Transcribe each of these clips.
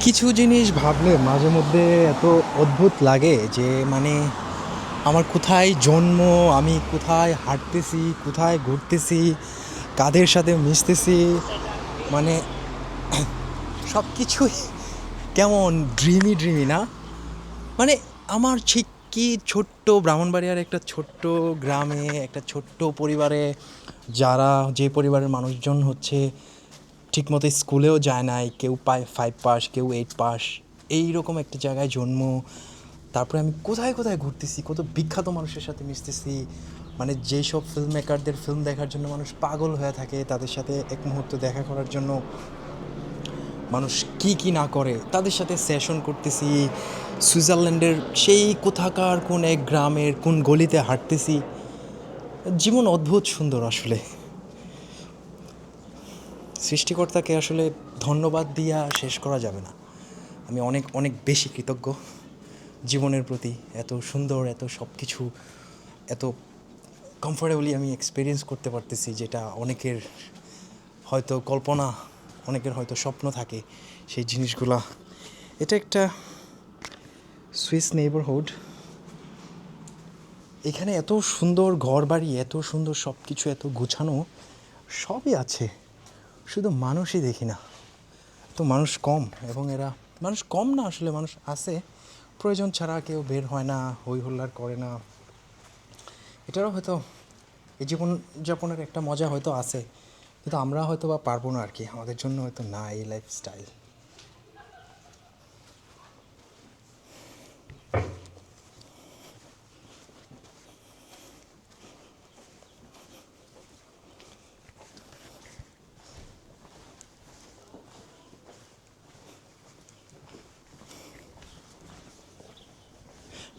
কিছু জিনিস ভাবলে মাঝে মধ্যে এত অদ্ভুত লাগে যে মানে আমার কোথায় জন্ম, আমি কোথায় হাঁটতেছি, কোথায় ঘুরতেছি, কাদের সাথে মিশতেছি, মানে সব কিছুই কেমন ড্রিমি ড্রিমি না? মানে আমার ঠিক কি ছোট্ট ব্রাহ্মণবাড়িয়ার একটা ছোট্ট গ্রামে একটা ছোট্ট পরিবারে, যারা যে পরিবারের মানুষজন হচ্ছে ঠিকমতো স্কুলেও যায় নাই, কেউ পায় 5 পাস, কেউ 8 পাস, এই রকম একটা জায়গায় জন্ম। তারপরে আমি কোথায় কোথায় ঘুরতেছি, কত বিখ্যাত মানুষের সাথে মিশতেছি, মানে যেই সব ফিল্ম মেকারদের ফিল্ম দেখার জন্য মানুষ পাগল হয়ে থাকে, তাদের সাথে এক মুহূর্ত দেখা করার জন্য মানুষ কি কি না করে, তাদের সাথে সেশন করতেছি। সুইজারল্যান্ডের সেই কোথাকার কোন এক গ্রামের কোন গলিতে হাঁটতেছি। জীবন অদ্ভুত সুন্দর আসলে। সৃষ্টিকর্তাকে আসলে ধন্যবাদ দিয়া শেষ করা যাবে না। আমি অনেক অনেক বেশি কৃতজ্ঞ জীবনের প্রতি। এত সুন্দর, এত সব কিছু এত কমফোর্টেবলি আমি এক্সপিরিয়েন্স করতে পারতেছি, যেটা অনেকের হয়তো কল্পনা, অনেকের হয়তো স্বপ্ন থাকে সেই জিনিসগুলা। এটা একটা সুইস নেইবারহুড। এখানে এত সুন্দর ঘরবাড়ি, এত সুন্দর সব কিছু, এত গুছানো সবই আছে, শুধু মানুষই দেখি না। তো মানুষ কম, এবং এরা মানুষ কম না, আসলে মানুষ আছে, প্রয়োজন ছাড়া কেউ বের হয় না, হই হুল্লাড় করে না। এটারও হয়তো এই জীবনযাপনের একটা মজা হয়তো আছে, কিন্তু আমরা হয়তো বা পারবো না আর কি, আমাদের জন্য হয়তো না এই লাইফস্টাইল।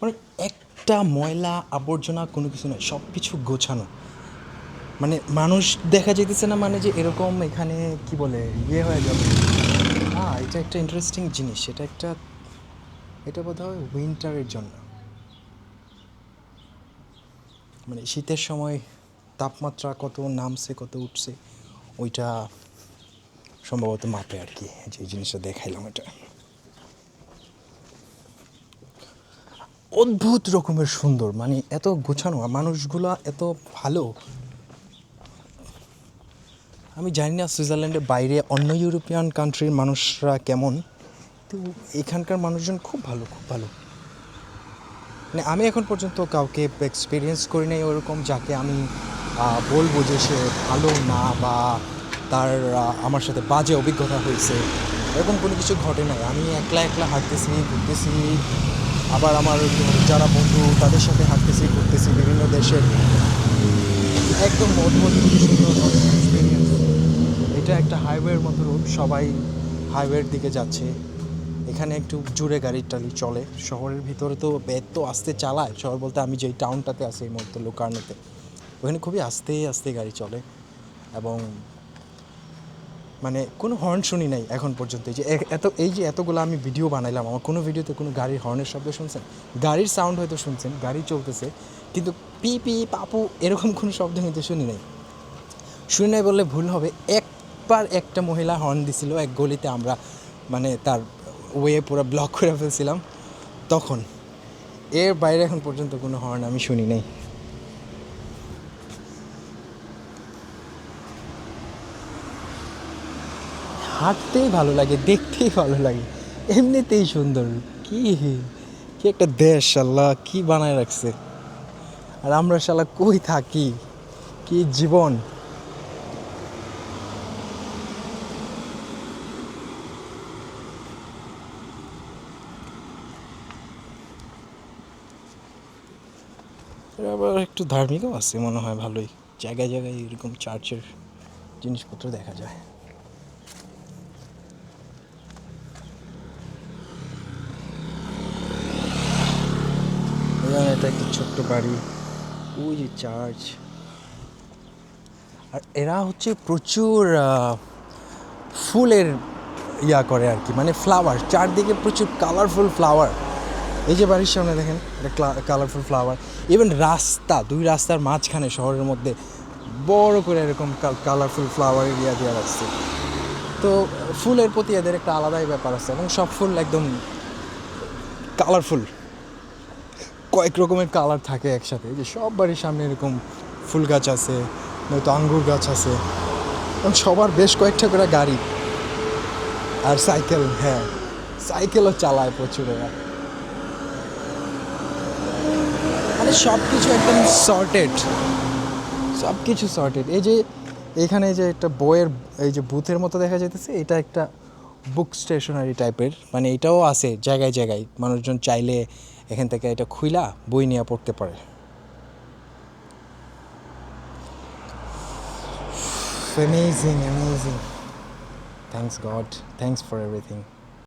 মানে একটা ময়লা আবর্জনা কোনো কিছু নয়, সব কিছু গোছানো। মানে মানুষ দেখা যেতেছে না, মানে যে এরকম এখানে কি বলে ইয়ে হয়ে যাবে। হ্যাঁ, এটা একটা ইন্টারেস্টিং জিনিস। এটা বোধ হয় উইন্টারের জন্য, মানে শীতের সময় তাপমাত্রা কত নামছে কত উঠছে, ওইটা সম্ভবত মাপে আর কি, যে জিনিসটা দেখাইলাম। এটা অদ্ভুত রকমের সুন্দর, মানে এত গোছানো, আর মানুষগুলা এত ভালো। আমি জানি না সুইজারল্যান্ডের বাইরে অন্য ইউরোপিয়ান কান্ট্রির মানুষরা কেমন, তো এখানকার মানুষজন খুব ভালো, খুব ভালো। মানে আমি এখন পর্যন্ত কাউকে এক্সপিরিয়েন্স করি নাই ওরকম, যাকে আমি বলবো যে সে ভালো না, বা তার আমার সাথে বাজে অভিজ্ঞতা হয়েছে, এরকম কোনো কিছু ঘটে নাই। আমি একলা একলা হাঁটতেছি, ঘুরতেছি, আবার আমার যারা বন্ধু তাদের সাথে হাঁটতেছি, ঘুরতেছি বিভিন্ন দেশের। একদম অদ্ভুত সুন্দর এক্সপিরিয়েন্স। এটা একটা হাইওয়ের মতো রোড, সবাই হাইওয়ের দিকে যাচ্ছে। এখানে একটু জোরে গাড়ি টাড়ি চলে, শহরের ভিতরে তো এত আস্তে চালায়। শহর বলতে আমি যেই টাউনটাতে আছি এই মুহূর্তে, লোকার্নোতে, ওখানে খুবই আস্তে আস্তে গাড়ি চলে, এবং মানে কোনো হর্ন শুনি নাই এখন পর্যন্ত। এই যে এতগুলো আমি ভিডিও বানাইলাম, আমার কোনো ভিডিওতে কোনো গাড়ির হর্নের শব্দ শুনছেন? গাড়ির সাউন্ড হয়তো শুনছেন, গাড়ি চলতেছে, কিন্তু পি পি পাপু এরকম কোনো শব্দ কিন্তু শুনি নাই। শুনি নাই বললে ভুল হবে। একবার একটা মহিলা হর্ন দিছিল এক গলিতে, আমরা মানে তার ওয়ে পুরো ব্লক করে ফেলছিলাম তখন। এর বাইরে এখন পর্যন্ত কোনো হর্ন আমি শুনি নাই। হাঁটতেই ভালো লাগে, দেখতেই ভালো লাগে, এমনিতেই সুন্দর। কি কি একটা দেশ আল্লাহ কি বানায় রাখছে, আর আমরা শালা কই থাকি, কি জীবন। এর আবার একটু ধার্মিকও আছে মনে হয় ভালোই, জায়গায় জায়গায় এরকম চার্চের জিনিসপত্র দেখা যায়। এখানে এটা একটা ছোট্ট বাড়ি, ওই যে চার্চ। আর এরা হচ্ছে প্রচুর ফুলের ইয়া করে আর কি, মানে ফ্লাওয়ার, চারদিকে প্রচুর কালারফুল ফ্লাওয়ার। এই যে বাড়ির সামনে দেখেন, এটা কালারফুল ফ্লাওয়ার। ইভেন রাস্তা, দুই রাস্তার মাঝখানে শহরের মধ্যে বড় করে এরকম কালারফুল ফ্লাওয়ার এরিয়া দেওয়া রাখছে। তো ফুলের প্রতি এদের একটা আলাদাই ব্যাপার আছে এবং সব ফুল একদম কালারফুল, কয়েক রকমের কালার থাকে একসাথে। এই যে সব বাড়ির সামনে এরকম ফুল গাছ আছে, নয়তো আঙ্গুর গাছ আছে, এবং সবার বেশ কয়েকটা করে গাড়ি আর সাইকেল। হ্যাঁ, সাইকেলও চালায় প্রচুর এরা। মানে সব কিছু একদম সর্টেড, সব কিছু সর্টেড। এই যে এখানে যে একটা বইয়ের এই যে বুথের মতো দেখা যাইতেছে, এটা একটা বুক স্টেশনারি টাইপের, মানে এটাও আছে জায়গায় জায়গায়, মানুষজন চাইলে এখান থেকে এটা খুইলা বই নিয়ে পড়তে পারে। Amazing, amazing. Thanks God, thanks for everything.